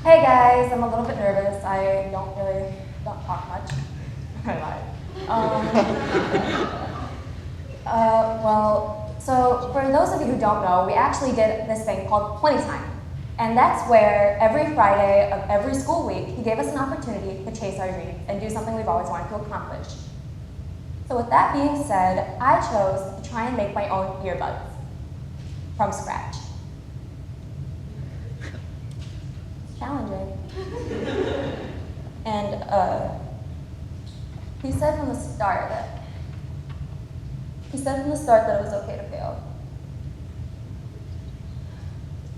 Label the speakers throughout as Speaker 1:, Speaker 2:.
Speaker 1: Hey guys, I'm a little bit nervous. I don't talk much. I lied. So for those of you who don't know, we actually did this thing called 20 time. And that's where every Friday of every school week, he gave us an opportunity to chase our dreams and do something we've always wanted to accomplish. So with that being said, I chose to try and make my own earbuds from scratch. It's challenging. And he said from the start that it was okay to fail.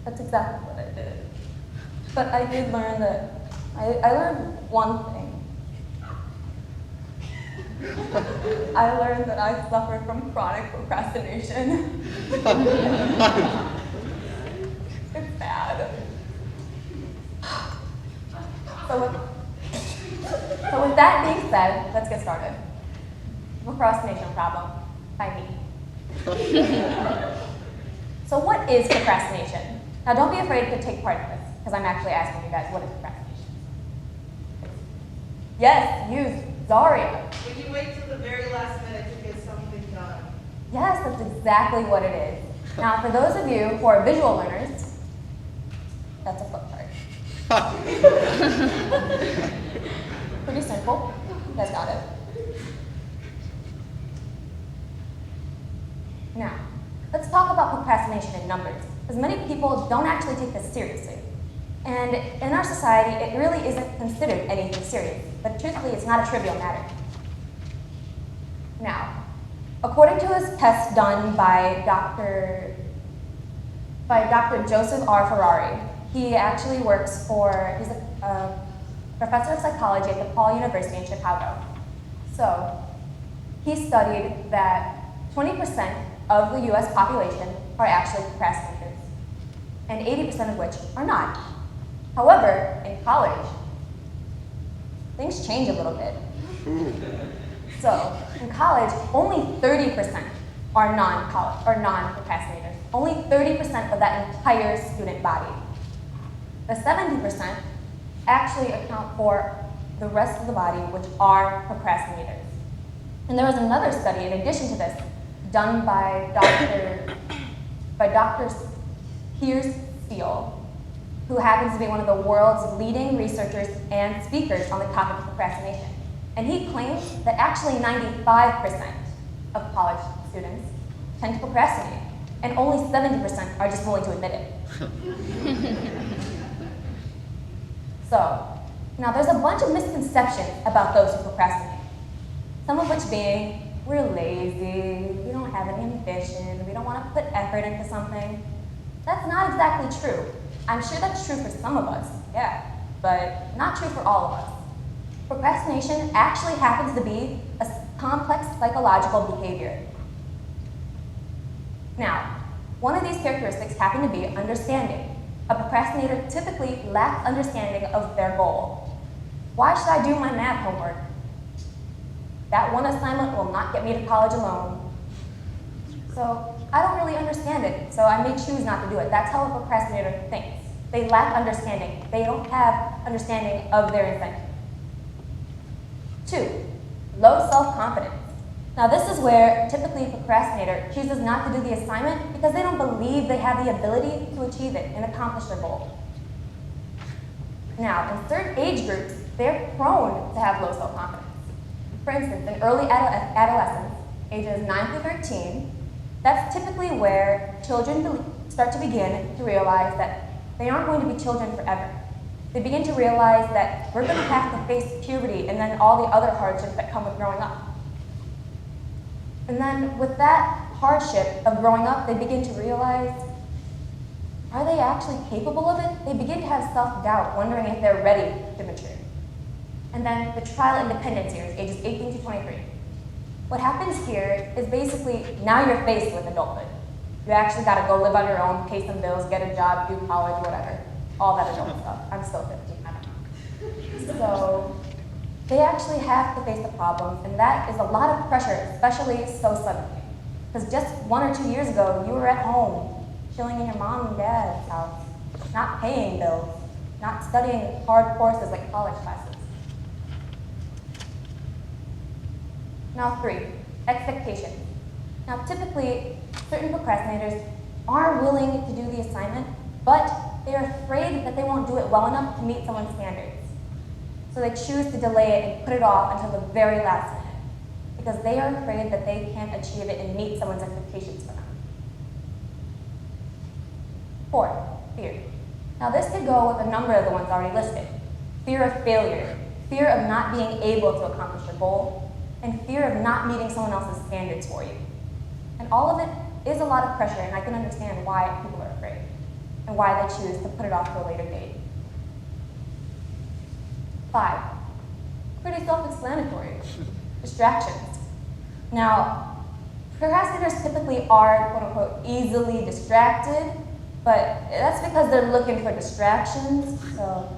Speaker 1: That's exactly what I did. But I did learn that, I learned one thing. I learned that I suffer from chronic procrastination. It's bad. So with that being said, let's get started. Procrastination problem by me. So what is procrastination? Now don't be afraid to take part in this, because I'm actually asking you guys, what is procrastination? Yes, you, Zaria.
Speaker 2: When you wait till the very last minute to get something done.
Speaker 1: Yes, that's exactly what it is. Now for those of you who are visual learners, that's a flip chart. Pretty simple. You guys got it. Now, let's talk about procrastination in numbers, because many people don't actually take this seriously. And in our society, it really isn't considered anything serious, but truthfully, it's not a trivial matter. Now, according to a test done by Dr. Joseph R. Ferrari, he actually works for, he's a professor of psychology at DePaul University in Chicago. So, he studied that 20% of the US population are actually procrastinators, and 80% of which are not. However, in college, things change a little bit. So, in college, only 30% are non-procrastinators. Only 30% of that entire student body. The 70% actually account for the rest of the body, which are procrastinators. And there was another study, in addition to this, done by Dr. Piers Steele, who happens to be one of the world's leading researchers and speakers on the topic of procrastination. And he claims that actually 95% of college students tend to procrastinate, and only 70% are just willing to admit it. So, now there's a bunch of misconceptions about those who procrastinate. Some of which being, we're lazy, we don't have any ambition, we don't want to put effort into something. That's not exactly true. I'm sure that's true for some of us, yeah, but not true for all of us. Procrastination actually happens to be a complex psychological behavior. Now, one of these characteristics happen to be understanding. A procrastinator typically lacks understanding of their goal. Why should I do my math homework? That one assignment will not get me to college alone. So I don't really understand it, so I may choose not to do it. That's how a procrastinator thinks. They lack understanding. They don't have understanding of their incentive. 2, low self-confidence. Now this is where typically a procrastinator chooses not to do the assignment because they don't believe they have the ability to achieve it and accomplish their goal. Now, in certain age groups, they're prone to have low self-confidence. For instance, in early adolescence, ages 9 through 13, that's typically where children start to begin to realize that they aren't going to be children forever. They begin to realize that we're going to have to face puberty and then all the other hardships that come with growing up. And then with that hardship of growing up, they begin to realize, are they actually capable of it? They begin to have self-doubt, wondering if they're ready to mature. And then the trial independence years, ages 18 to 23. What happens here is basically, now you're faced with adulthood. You actually got to go live on your own, pay some bills, get a job, do college, whatever. All that adult stuff. I'm still 15, I don't know. So they actually have to face the problems, and that is a lot of pressure, especially so suddenly. Because just 1 or 2 years ago, you were at home, chilling in your mom and dad's house, not paying bills. not studying hard courses like college classes. Now 3, expectations. Now typically, certain procrastinators are willing to do the assignment, but they're afraid that they won't do it well enough to meet someone's standards. So they choose to delay it and put it off until the very last minute, because they are afraid that they can't achieve it and meet someone's expectations for them. 4, fear. Now this could go with a number of the ones already listed. Fear of failure, fear of not being able to accomplish your goal, and fear of not meeting someone else's standards for you. And all of it is a lot of pressure, and I can understand why people are afraid and why they choose to put it off to a later date. 5, pretty self-explanatory, distractions. Now, procrastinators typically are, quote unquote, easily distracted, but that's because they're looking for distractions, so.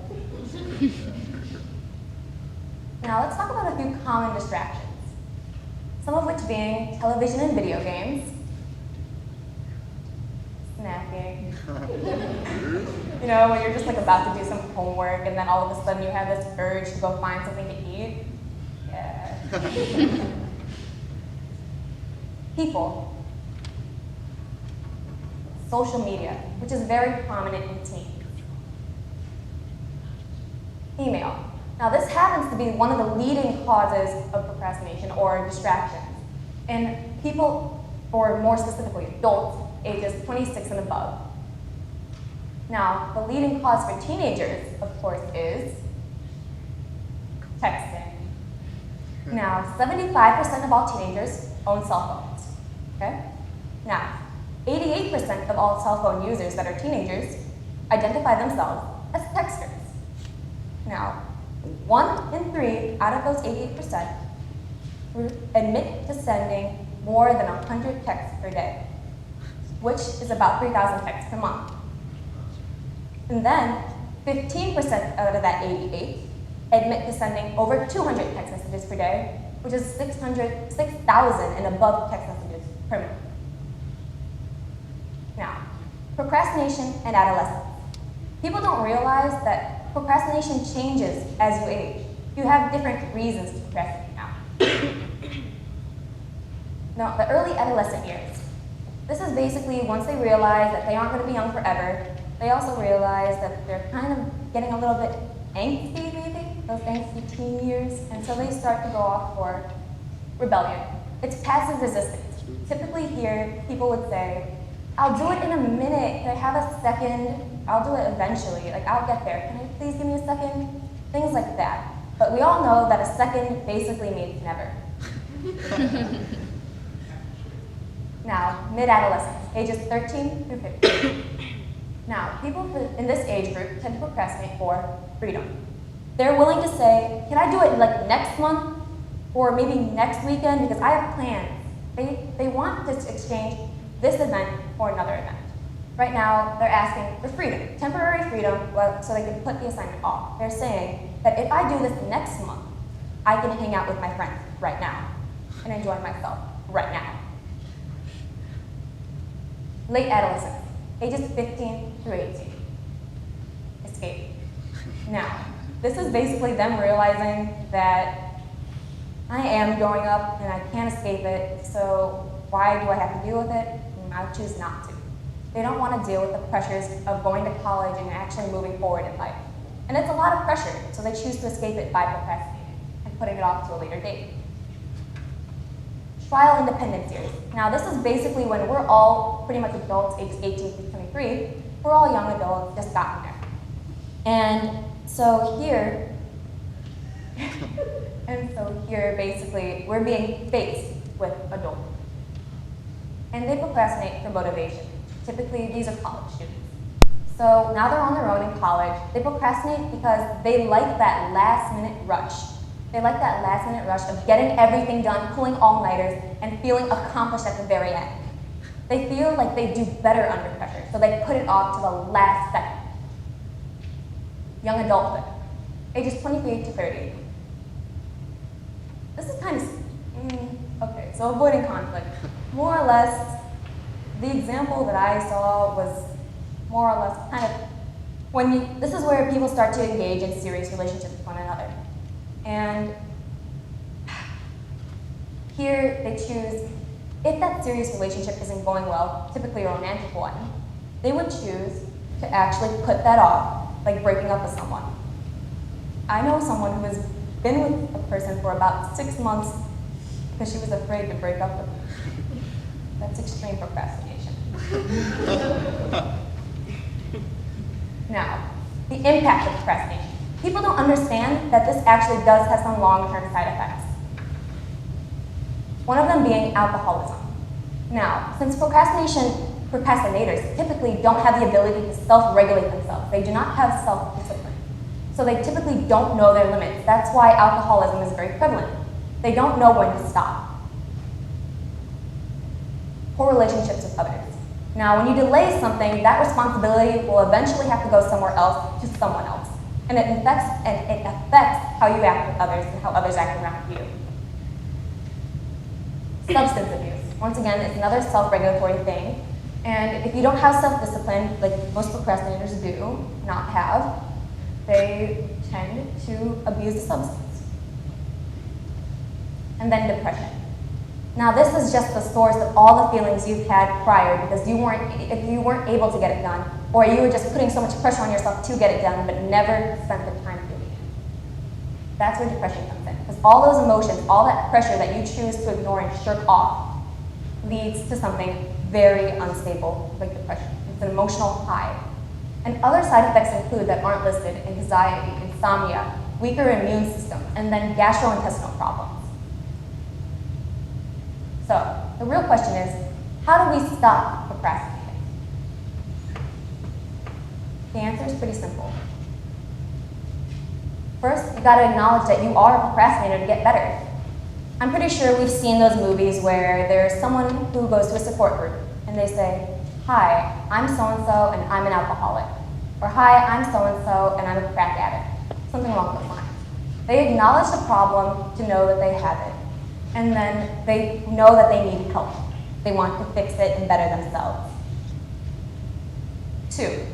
Speaker 1: Now let's talk about a few common distractions, some of which being television and video games, snacking. You know, when you're just like about to do some homework and then all of a sudden you have this urge to go find something to eat. Yeah. People. Social media, which is very prominent in teens. Email. Now this happens to be one of the leading causes of procrastination or distractions in people, or more specifically adults, ages 26 and above. Now, the leading cause for teenagers, of course, is texting. Now, 75% of all teenagers own cell phones, okay? Now, 88% of all cell phone users that are teenagers identify themselves as texters. Now, 1 in 3 out of those 88% admit to sending more than 100 texts per day, which is about 3,000 texts per month. And then 15% out of that 88 admit to sending over 200 text messages per day, which is 6,000 and above text messages per month. Now, procrastination and adolescence. People don't realize that procrastination changes as you age. You have different reasons to procrastinate now. Now, the early adolescent years. This is basically once they realize that they aren't going to be young forever. They also realize that they're kind of getting a little bit angsty, maybe, those angsty teen years, and so they start to go off for rebellion. It's passive resistance. Typically here, people would say, I'll do it in a minute, can I have a second? I'll do it eventually, like I'll get there. Can I please give me a second? Things like that. But we all know that a second basically means never. Now, mid-adolescence, ages 13 through 15. Now, people in this age group tend to procrastinate for freedom. They're willing to say, can I do it like next month or maybe next weekend because I have plans. They want to exchange this event for another event. Right now, they're asking for freedom, temporary freedom, so they can put the assignment off. They're saying that if I do this next month, I can hang out with my friends right now and enjoy myself right now. Late adolescence, ages 15 through 18. Escape. Now, this is basically them realizing that I am growing up and I can't escape it, so why do I have to deal with it? I choose not to. They don't want to deal with the pressures of going to college and actually moving forward in life. And it's a lot of pressure, so they choose to escape it by procrastinating and putting it off to a later date. Trial independence years. Now this is basically when we're all pretty much adults, ages 18 to 23. We're all young adults, just gotten there. And so here, basically, we're being faced with adults. And they procrastinate for motivation. Typically, these are college students. So now they're on their own in college. They procrastinate because they like that last-minute rush. They like that last-minute rush of getting everything done, pulling all-nighters, and feeling accomplished at the very end. They feel like they do better under pressure, so they put it off to the last second. Young adulthood, ages 23 to 30. This is kind of, okay, so avoiding conflict. More or less, the example that I saw was more or less kind of This is where people start to engage in serious relationships with one another. And here they choose, if that serious relationship isn't going well, typically a romantic one, they would choose to actually put that off, like breaking up with someone. I know someone who has been with a person for about 6 months because she was afraid to break up with them. That's extreme procrastination. Now, the impact of procrastination. People don't understand that this actually does have some long-term side effects. One of them being alcoholism. Now, since procrastinators typically don't have the ability to self-regulate themselves, they do not have self-discipline. So they typically don't know their limits. That's why alcoholism is very prevalent. They don't know when to stop. Poor relationships with others. Now, when you delay something, that responsibility will eventually have to go somewhere else to someone else. And it affects how you act with others and how others act around you. Substance abuse. Once again, it's another self-regulatory thing. And if you don't have self-discipline, like most procrastinators do not have, they tend to abuse the substance. And then depression. Now this is just the source of all the feelings you've had prior because if you weren't able to get it done, or you were just putting so much pressure on yourself to get it done, but never spent the time doing it. That's where depression comes in. Because all those emotions, all that pressure that you choose to ignore and shirk off leads to something very unstable, like depression. It's an emotional high. And other side effects include that aren't listed: anxiety, insomnia, weaker immune system, and then gastrointestinal problems. So, the real question is, how do we stop procrastinating? The answer is pretty simple. First, you gotta acknowledge that you are a procrastinator to get better. I'm pretty sure we've seen those movies where there's someone who goes to a support group and they say, "Hi, I'm so-and-so and I'm an alcoholic." Or, "Hi, I'm so-and-so and I'm a crack addict." Something along those lines. They acknowledge the problem to know that they have it. And then they know that they need help. They want to fix it and better themselves. 2,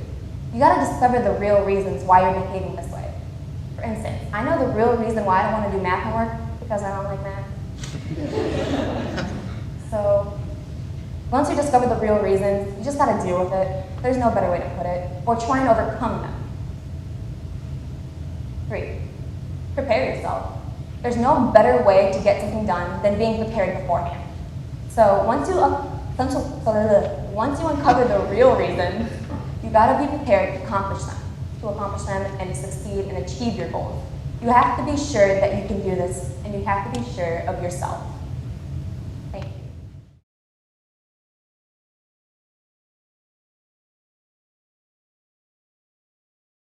Speaker 1: you gotta discover the real reasons why you're behaving this way. For instance, I know the real reason why I don't want to do math homework because I don't like math. So, once you discover the real reasons, you just gotta deal with it. There's no better way to put it. Or try and overcome them. 3, prepare yourself. There's no better way to get something done than being prepared beforehand. So once you uncover the real reasons, you gotta be prepared to accomplish them and succeed and achieve your goals. You have to be sure that you can do this, and you have to be sure of yourself.